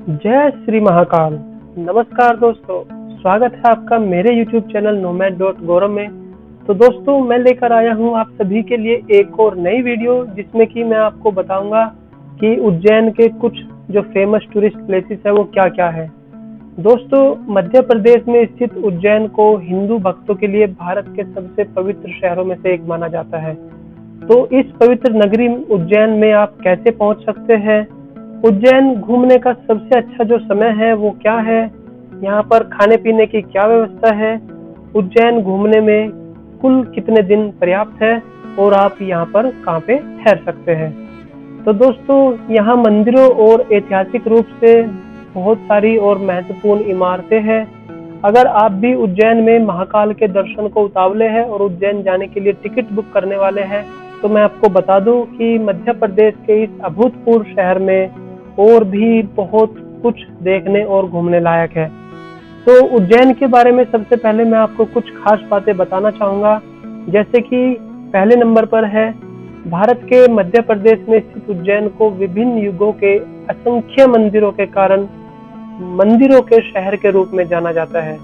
जय श्री महाकाल। नमस्कार दोस्तों, स्वागत है आपका मेरे YouTube चैनल nomad.gauram में। तो दोस्तों, मैं लेकर आया हूँ आप सभी के लिए एक और नई वीडियो, जिसमें कि मैं आपको बताऊंगा कि उज्जैन के कुछ जो फेमस टूरिस्ट प्लेसेस है वो क्या क्या है। दोस्तों, मध्य प्रदेश में स्थित उज्जैन को हिंदू भक्तों के लिए भारत के सबसे पवित्र शहरों में से एक माना जाता है। तो इस पवित्र नगरी उज्जैन में आप कैसे पहुंच सकते हैं, उज्जैन घूमने का सबसे अच्छा जो समय है वो क्या है, यहाँ पर खाने पीने की क्या व्यवस्था है, उज्जैन घूमने में कुल कितने दिन पर्याप्त है और आप यहाँ पर कहाँ पे ठहर सकते हैं। तो दोस्तों, यहाँ मंदिरों और ऐतिहासिक रूप से बहुत सारी और महत्वपूर्ण इमारतें हैं। अगर आप भी उज्जैन में महाकाल के दर्शन को उतावले हैं और उज्जैन जाने के लिए टिकट बुक करने वाले हैं, तो मैं आपको बता दूं कि मध्य प्रदेश के इस अभूतपूर्व शहर में और भी बहुत कुछ देखने और घूमने लायक है। तो उज्जैन के बारे में सबसे पहले मैं आपको कुछ खास बातें बताना चाहूँगा। जैसे कि पहले नंबर पर है, भारत के मध्य प्रदेश में स्थित उज्जैन को विभिन्न युगों के असंख्य मंदिरों के कारण मंदिरों के शहर के रूप में जाना जाता है।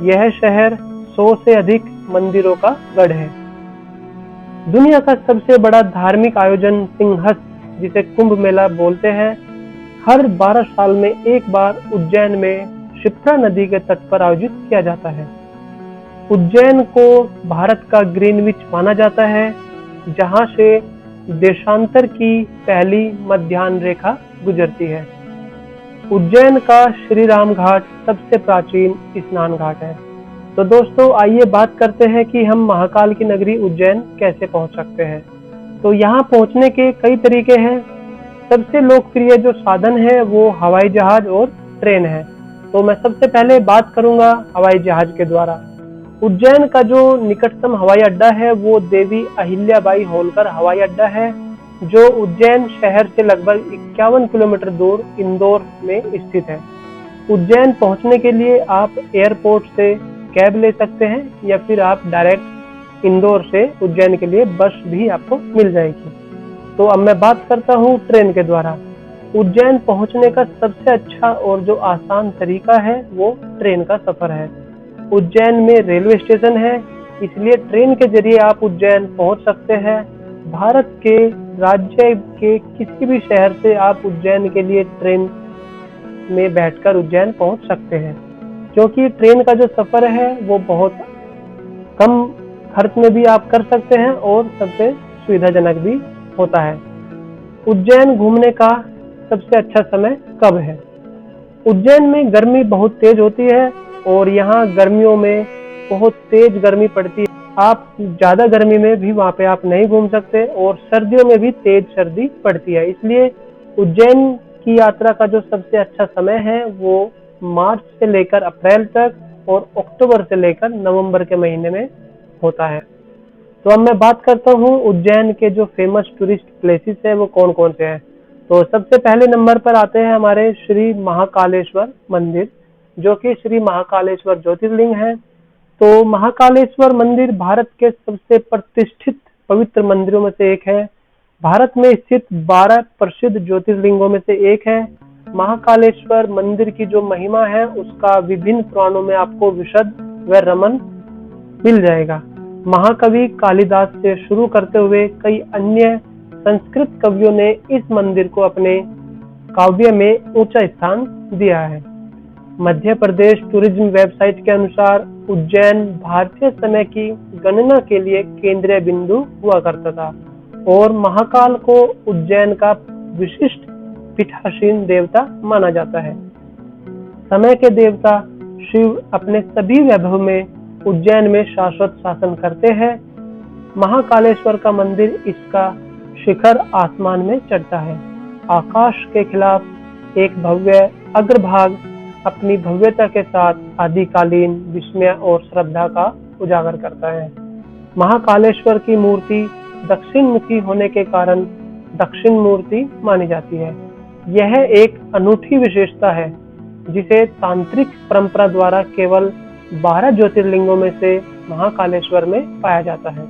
यह शहर 100 से अधिक मंदिरों का गढ़ है। दुनिया का सबसे बड़ा धार्मिक आयोजन सिंहस्थ, जिसे कुंभ मेला बोलते हैं, हर 12 साल में एक बार उज्जैन में क्षिप्रा नदी के तट पर आयोजित किया जाता है। उज्जैन को भारत का ग्रीनविच माना जाता है, जहां से देशांतर की पहली मध्याह्न रेखा गुजरती है। उज्जैन का श्री राम घाट सबसे प्राचीन स्नान घाट है। तो दोस्तों, आइए बात करते हैं कि हम महाकाल की नगरी उज्जैन कैसे पहुंच सकते हैं। तो यहाँ पहुंचने के कई तरीके हैं। सबसे लोकप्रिय जो साधन है वो हवाई जहाज और ट्रेन है। तो मैं सबसे पहले बात करूंगा हवाई जहाज के द्वारा। उज्जैन का जो निकटतम हवाई अड्डा है वो देवी अहिल्याबाई होलकर हवाई अड्डा है, जो उज्जैन शहर से लगभग 51 किलोमीटर दूर इंदौर में स्थित है। उज्जैन पहुंचने के लिए आप एयरपोर्ट से कैब ले सकते हैं या फिर आप डायरेक्ट इंदौर से उज्जैन के लिए बस भी आपको मिल जाएगी। तो अब मैं बात करता हूँ ट्रेन के द्वारा। उज्जैन पहुंचने का सबसे अच्छा और जो आसान तरीका है वो ट्रेन का सफर है। उज्जैन में रेलवे स्टेशन है, इसलिए ट्रेन के जरिए आप उज्जैन पहुंच सकते हैं। भारत के राज्य के किसी भी शहर से आप उज्जैन के लिए ट्रेन में बैठकर उज्जैन पहुंच सकते हैं, क्योंकि ट्रेन का जो सफर है वो बहुत कम खर्च में भी आप कर सकते हैं और सबसे सुविधाजनक भी होता है। उज्जैन घूमने का सबसे अच्छा समय कब है? उज्जैन में गर्मी बहुत तेज होती है और यहाँ गर्मियों में बहुत तेज गर्मी पड़ती है। आप ज्यादा गर्मी में भी वहाँ पे आप नहीं घूम सकते और सर्दियों में भी तेज सर्दी पड़ती है। इसलिए उज्जैन की यात्रा का जो सबसे अच्छा समय है वो मार्च से लेकर अप्रैल तक और अक्टूबर से लेकर नवंबर के महीने में होता है। तो अब मैं बात करता हूँ उज्जैन के जो फेमस टूरिस्ट प्लेसेस है वो कौन कौन से हैं। तो सबसे पहले नंबर पर आते हैं हमारे श्री महाकालेश्वर मंदिर, जो कि श्री महाकालेश्वर ज्योतिर्लिंग है। तो महाकालेश्वर मंदिर भारत के सबसे प्रतिष्ठित पवित्र मंदिरों में से एक है। भारत में स्थित 12 प्रसिद्ध ज्योतिर्लिंगों में से एक है। महाकालेश्वर मंदिर की जो महिमा है उसका विभिन्न पुराणों में आपको विशद व रमन मिल जाएगा। महाकवि कालिदास से शुरू करते हुए कई अन्य संस्कृत कवियों ने इस मंदिर को अपने काव्य में ऊंचा स्थान दिया है। मध्य प्रदेश टूरिज्म वेबसाइट के अनुसार उज्जैन भारतीय समय की गणना के लिए केंद्रीय बिंदु हुआ करता था और महाकाल को उज्जैन का विशिष्ट पीठासीन देवता माना जाता है। समय के देवता शिव अपने सभी वैभव में उज्जैन में शाश्वत शासन करते हैं। महाकालेश्वर का मंदिर इसका शिखर आसमान में चढ़ता है। आकाश के खिलाफ एक भव्य अग्रभाग अपनी भव्यता के साथ आदिकालीन विस्मय और श्रद्धा का उजागर करता है। महाकालेश्वर की मूर्ति दक्षिण मुखी होने के कारण दक्षिण मूर्ति मानी जाती है। यह एक अनूठी विशेषता है जिसे तांत्रिक परंपरा द्वारा केवल 12 ज्योतिर्लिंगों में से महाकालेश्वर में पाया जाता है।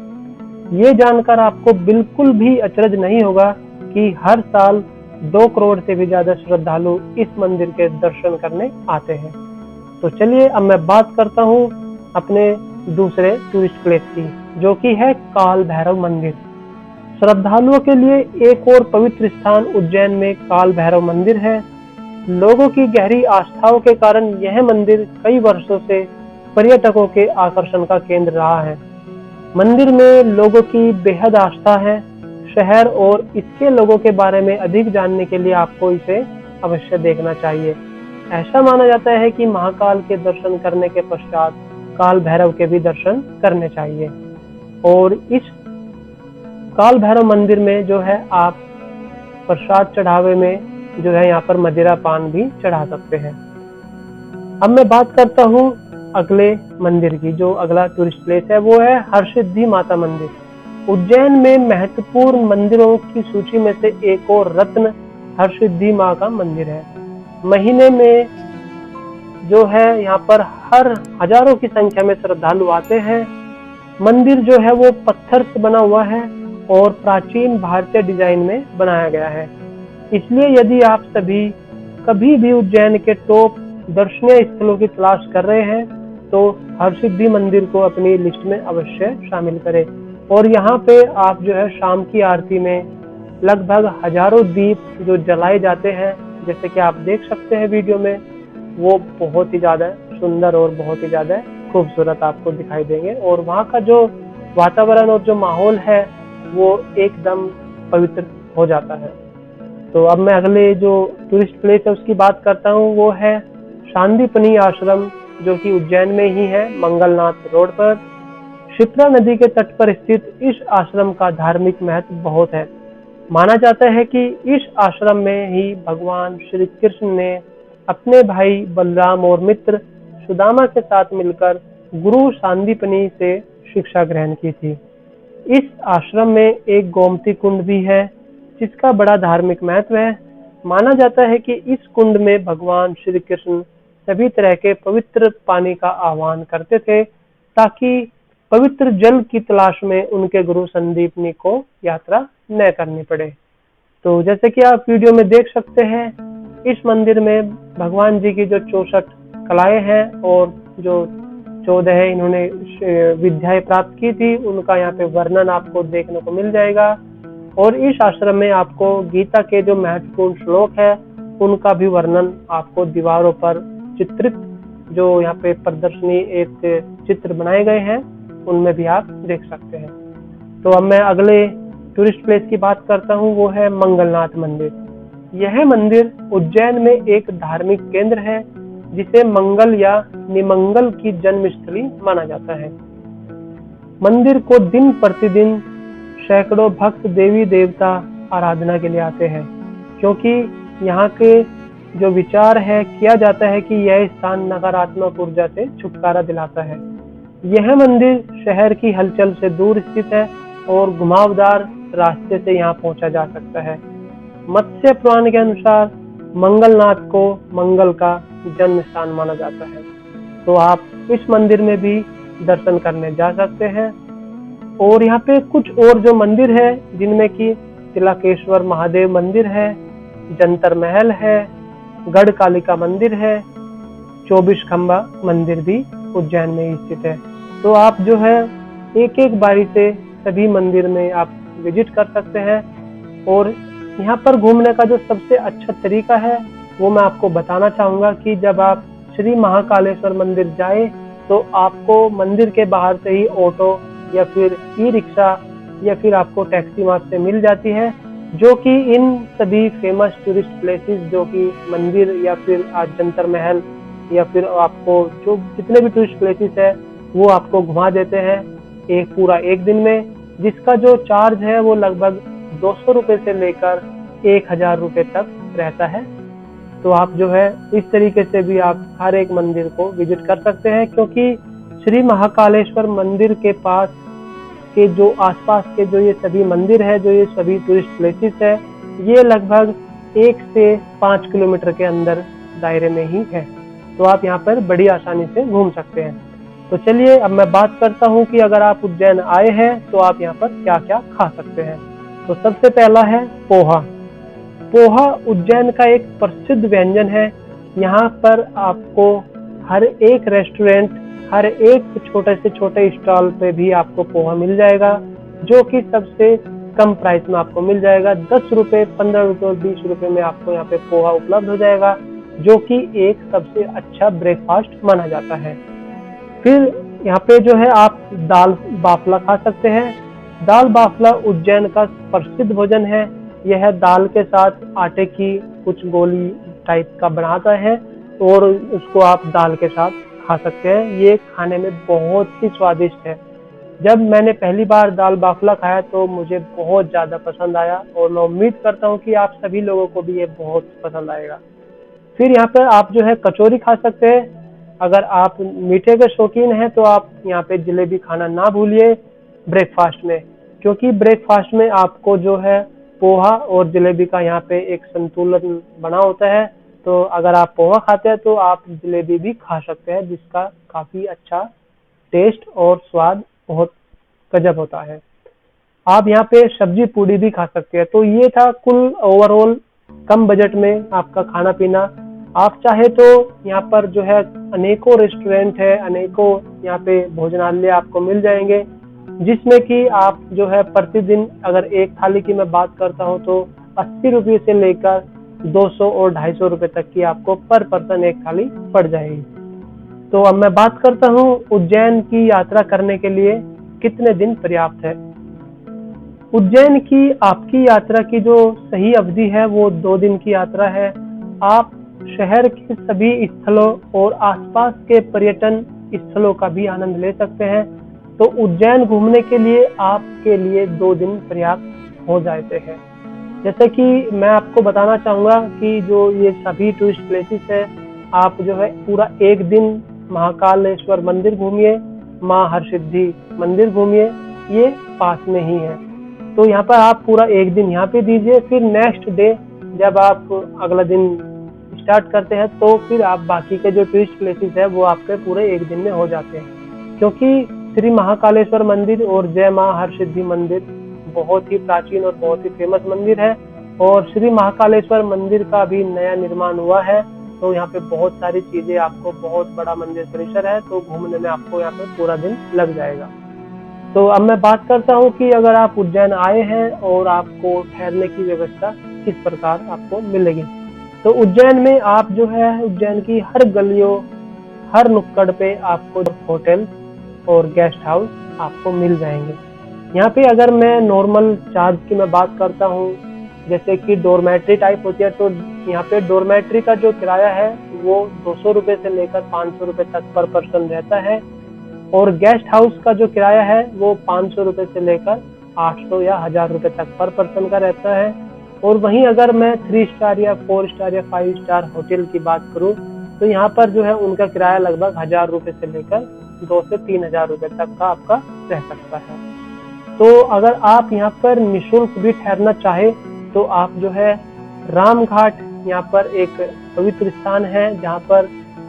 ये जानकर आपको बिल्कुल भी अचरज नहीं होगा कि हर साल 2 करोड़ से भी ज्यादा श्रद्धालु इस मंदिर के दर्शन करने आते हैं। तो चलिए अब मैं बात करता हूँ अपने दूसरे टूरिस्ट प्लेस की, जो कि है काल भैरव मंदिर। श्रद्धालुओं के लिए एक और पवित्र स्थान उज्जैन में काल भैरव मंदिर है। लोगों की गहरी आस्थाओं के कारण यह मंदिर कई वर्षों से पर्यटकों के आकर्षण का केंद्र रहा है। मंदिर में लोगों की बेहद आस्था है। शहर और इसके लोगों के बारे में अधिक जानने के लिए आपको इसे अवश्य देखना चाहिए। ऐसा माना जाता है कि महाकाल के दर्शन करने के पश्चात काल भैरव के भी दर्शन करने चाहिए। और इस काल भैरव मंदिर में जो है आप प्रसाद चढ़ावे में जो है यहाँ पर मदिरा पान भी चढ़ा सकते हैं। अब मैं बात करता हूँ अगले मंदिर की। जो अगला टूरिस्ट प्लेस है वो है हरसिद्धि माता मंदिर। उज्जैन में महत्वपूर्ण मंदिरों की सूची में से एक और रत्न हरसिद्धि माँ का मंदिर है। महीने में जो है यहाँ पर हर हजारों की संख्या में श्रद्धालु आते हैं। मंदिर जो है वो पत्थर से बना हुआ है और प्राचीन भारतीय डिजाइन में बनाया गया है। इसलिए यदि आप सभी कभी भी उज्जैन के टॉप दर्शनीय स्थलों की तलाश कर रहे हैं तो हरसिद्धि मंदिर को अपनी लिस्ट में अवश्य शामिल करें। और यहाँ पे आप जो है शाम की आरती में लगभग हजारों दीप जो जलाए जाते हैं, जैसे कि आप देख सकते हैं वीडियो में, वो बहुत ही ज्यादा सुंदर और बहुत ही ज्यादा खूबसूरत आपको दिखाई देंगे। और वहाँ का जो वातावरण और जो माहौल है वो एकदम पवित्र हो जाता है। तो अब मैं अगले जो टूरिस्ट प्लेस है उसकी बात करता हूँ। वो है सांदीपनी आश्रम, जो कि उज्जैन में ही है, मंगलनाथ रोड पर। क्षिप्रा नदी के तट पर स्थित इस आश्रम का धार्मिक महत्व बहुत है। माना जाता है कि इस आश्रम में ही भगवान श्री कृष्ण ने अपने भाई बलराम और मित्र सुदामा के साथ मिलकर गुरु सांदीपनी से शिक्षा ग्रहण की थी। इस आश्रम में एक गोमती कुंड भी है जिसका बड़ा धार्मिक महत्व है। माना जाता है कि इस कुंड में भगवान श्री कृष्ण सभी तरह के पवित्र पानी का आह्वान करते थे ताकि पवित्र जल की तलाश में उनके गुरु संदीपनी को यात्रा न करनी पड़े। तो जैसे कि आप वीडियो में देख सकते हैं, इस मंदिर में भगवान जी की जो 64 कलाएं हैं और जो 14 इन्होंने विद्याएं प्राप्त की थी, उनका यहाँ पे वर्णन आपको देखने को मिल जाएगा। और इस आश्रम में आपको गीता के जो महत्वपूर्ण श्लोक है उनका भी वर्णन आपको दीवारों पर चित्रित, जो यहाँ पे प्रदर्शनी एक चित्र बनाए गए हैं, उनमें भी आप देख सकते हैं। तो अब मैं अगले टूरिस्ट प्लेस की बात करता हूँ। वो है मंगलनाथ मंदिर। यह मंदिर उज्जैन में एक धार्मिक केंद्र है जिसे मंगल या निमंगल की जन्मस्थली माना जाता है। मंदिर को दिन प्रतिदिन सैकड़ों भक्त देवी देवता आराधना के लिए आते हैं, क्योंकि यहाँ के जो विचार है किया जाता है कि यह स्थान नकारात्मक ऊर्जा से छुटकारा दिलाता है। यह मंदिर शहर की हलचल से दूर स्थित है और घुमावदार रास्ते से यहाँ पहुंचा जा सकता है। मत्स्य पुराण के अनुसार मंगलनाथ को मंगल का जन्म स्थान माना जाता है। तो आप इस मंदिर में भी दर्शन करने जा सकते हैं। और यहाँ पे कुछ और जो मंदिर है जिनमें कि तिलकेश्वर महादेव मंदिर है, जंतर महल है, गढ़ कालिका मंदिर है, 24 खंबा मंदिर भी उज्जैन में ही स्थित है। तो आप जो है एक एक बारी से सभी मंदिर में आप विजिट कर सकते हैं। और यहाँ पर घूमने का जो सबसे अच्छा तरीका है वो मैं आपको बताना चाहूँगा कि जब आप श्री महाकालेश्वर मंदिर जाए तो आपको मंदिर के बाहर से ही ऑटो या फिर ई रिक्शा या फिर आपको टैक्सी वहाँ से मिल जाती है, जो कि इन सभी फेमस टूरिस्ट प्लेसेस, जो कि मंदिर या फिर आज जंतर महल या फिर आपको जो जितने भी टूरिस्ट प्लेसेस है वो आपको घुमा देते हैं एक दिन में, जिसका जो चार्ज है वो लगभग 200 रुपये से लेकर 1000 रुपये तक रहता है। तो आप जो है इस तरीके से भी आप हर एक मंदिर को विजिट कर सकते हैं, क्योंकि श्री महाकालेश्वर मंदिर के पास के जो आसपास के जो ये सभी मंदिर है, जो ये सभी टूरिस्ट प्लेसेस है, ये लगभग 1 से 5 किलोमीटर के अंदर दायरे में ही है। तो आप यहाँ पर बड़ी आसानी से घूम सकते हैं। तो चलिए अब मैं बात करता हूँ कि अगर आप उज्जैन आए हैं तो आप यहाँ पर क्या क्या खा सकते हैं। तो सबसे पहला है पोहा। पोहा उज्जैन का एक प्रसिद्ध व्यंजन है। यहाँ पर आपको हर एक रेस्टोरेंट, हर एक छोटे से छोटे स्टॉल पे भी आपको पोहा मिल जाएगा, जो कि सबसे कम प्राइस में आपको मिल जाएगा। 10 रुपये, 15 रुपये और 20 रुपये में आपको यहाँ पे पोहा उपलब्ध हो जाएगा, जो कि एक सबसे अच्छा ब्रेकफास्ट माना जाता है। फिर यहाँ पे जो है आप दाल बाफला खा सकते हैं। दाल बाफला उज्जैन का प्रसिद्ध भोजन है। यह दाल के साथ आटे की कुछ गोली टाइप का बनाता है और उसको आप दाल के साथ खा सकते हैं। ये खाने में बहुत ही स्वादिष्ट है। जब मैंने पहली बार दाल बाफला खाया तो मुझे बहुत ज़्यादा पसंद आया और मैं उम्मीद करता हूँ कि आप सभी लोगों को भी ये बहुत पसंद आएगा। फिर यहाँ पर आप जो है कचौरी खा सकते हैं। अगर आप मीठे के शौकीन हैं तो आप यहाँ पे जलेबी खाना ना भूलिए ब्रेकफास्ट में, क्योंकि ब्रेकफास्ट में आपको जो है पोहा और जलेबी का यहाँ पे एक संतुलन बना होता है। तो अगर आप पोहा खाते हैं तो आप जलेबी भी खा सकते हैं, जिसका काफ़ी अच्छा टेस्ट और स्वाद बहुत गजब होता है। आप यहाँ पे सब्जी पूड़ी भी खा सकते हैं। तो ये था कुल ओवरऑल कम बजट में आपका खाना पीना। आप चाहे तो यहाँ पर जो है अनेकों रेस्टोरेंट है, अनेकों यहाँ पे भोजनालय आपको मिल जाएंगे, जिसमें कि आप जो है प्रतिदिन अगर एक थाली की मैं बात करता हूँ तो 80 रुपये से लेकर 200 और 250 रुपये तक की आपको पर पर्सन एक थाली पड़ जाएगी। तो अब मैं बात करता हूँ उज्जैन की यात्रा करने के लिए कितने दिन पर्याप्त है। उज्जैन की आपकी यात्रा की जो सही अवधि है वो 2 दिन की यात्रा है। आप शहर के सभी स्थलों और आसपास के पर्यटन स्थलों का भी आनंद ले सकते हैं। तो उज्जैन घूमने के लिए आपके लिए 2 दिन पर्याप्त हो जाते हैं। जैसे कि मैं आपको बताना चाहूँगा कि जो ये सभी टूरिस्ट प्लेसेस है, आप जो है पूरा एक दिन महाकालेश्वर मंदिर घूमिए, माँ हरसिद्धि मंदिर घूमिए, ये पास में ही है। तो यहाँ पर आप पूरा एक दिन यहाँ पे दीजिए। फिर नेक्स्ट डे जब आप अगला दिन स्टार्ट करते हैं तो फिर आप बाकी के जो टूरिस्ट प्लेसेस है वो आपके पूरे एक दिन में हो जाते हैं, क्योंकि श्री महाकालेश्वर मंदिर और जय माँ हरसिद्धि मंदिर बहुत ही प्राचीन और बहुत ही फेमस मंदिर है। और श्री महाकालेश्वर मंदिर का भी नया निर्माण हुआ है। तो यहाँ पे बहुत सारी चीजें, आपको बहुत बड़ा मंदिर परिसर है, तो घूमने में आपको यहाँ पे पूरा दिन लग जाएगा। तो अब मैं बात करता हूँ कि अगर आप उज्जैन आए हैं और आपको ठहरने की व्यवस्था किस प्रकार आपको मिलेगी। तो उज्जैन में आप जो है उज्जैन की हर गलियों, हर नुक्कड़ पे आपको होटल और गेस्ट हाउस आपको मिल जाएंगे। यहाँ पे अगर मैं नॉर्मल चार्ज की मैं बात करता हूँ, जैसे कि डोरमेट्री टाइप होती है, तो यहाँ पे डोरमेट्री का जो किराया है वो 200 रुपये से लेकर 500 रुपये तक पर पर्सन रहता है। और गेस्ट हाउस का जो किराया है वो 500 रुपये से लेकर 800 या 1000 रुपये तक पर पर्सन का रहता है। और वहीं अगर मैं 3 स्टार या 4 स्टार या 5 स्टार होटल की बात करूं तो यहाँ पर जो है उनका किराया लगभग 1000 रुपये से लेकर 2 से 3000 रुपये तक का आपका रह सकता है। तो अगर आप यहाँ पर निःशुल्क भी ठहरना चाहे तो आप जो है रामघाट, यहाँ पर एक पवित्र स्थान है जहाँ पर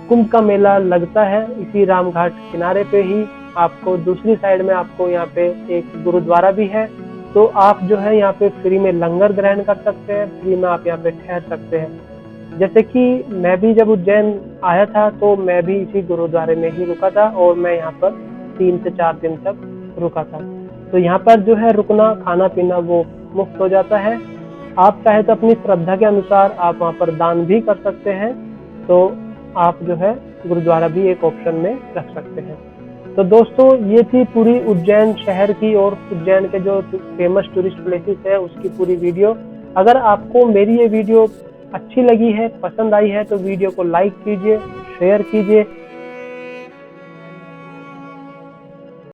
कुंभ का मेला लगता है। इसी रामघाट किनारे पे ही आपको दूसरी साइड में आपको यहाँ पे एक गुरुद्वारा भी है। तो आप जो है यहाँ पे फ्री में लंगर ग्रहण कर सकते हैं, फ्री में आप यहाँ पे ठहर सकते हैं। जैसे कि मैं भी जब उज्जैन आया था तो मैं भी इसी गुरुद्वारे में ही रुका था और मैं यहाँ पर 3 से 4 दिन तक रुका था। तो यहाँ पर जो है रुकना, खाना पीना वो मुफ्त हो जाता है। आप चाहे तो अपनी श्रद्धा के अनुसार आप वहाँ पर दान भी कर सकते हैं। तो आप जो है गुरुद्वारा भी एक ऑप्शन में रख सकते हैं। तो दोस्तों ये थी पूरी उज्जैन शहर की और उज्जैन के जो फेमस टूरिस्ट प्लेसेस है उसकी पूरी वीडियो। अगर आपको मेरी ये वीडियो अच्छी लगी है, पसंद आई है, तो वीडियो को लाइक कीजिए, शेयर कीजिए